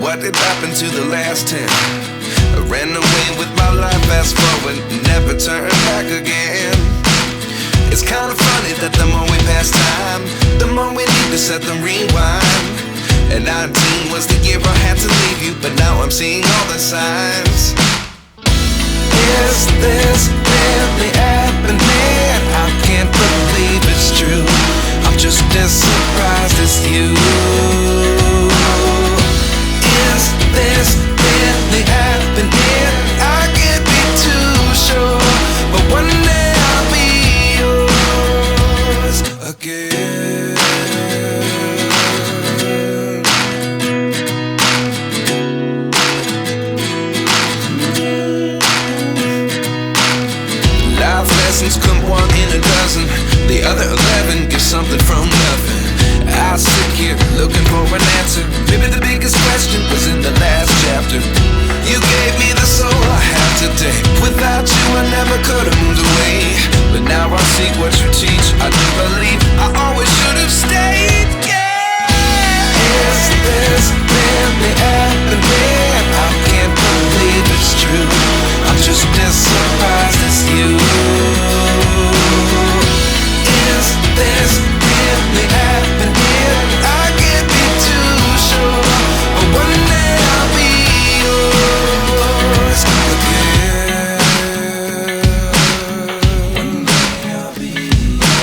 what did happen to the last 10? I ran away with my life, fast forward, never turn back again. It's kind of funny that the more we pass time, the more we need to set them rewind. And 19 was the year I had to leave you, but now I'm seeing all the signs. Is this really happening? I can't believe it's true. I'm just as surprised as you. Is this really happening? I can't be too sure, but one day I'll be yours again. Life lessons come one in a dozen. The other 11 get something from nothing. I sit here looking for an answer. Maybe the biggest question was in the last chapter. You gave me the soul I have today. Without you I never could have moved away. But now I see what you teach. I do believe I always should have stayed. Yeah. Is this really happening? I can't believe it's true. I'm just as surprised as you. Is this really happening? I can't be too sure, but one day I'll be yours again. One day I'll be yours.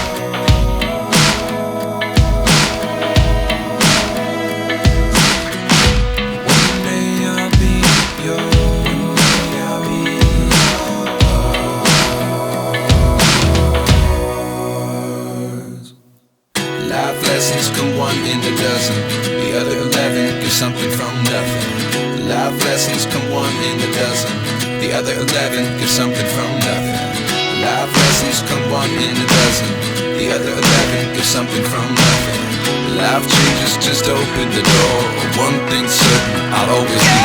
One day I'll be yours. One day I'll be yours. Life lessons come one in a dozen. The other 11 give something from nothing. Life lessons come one in a dozen. The other 11 give something from nothing. Life lessons come one in a dozen. The other 11 give something from nothing. Life changes just open the door. One thing's certain, I'll always be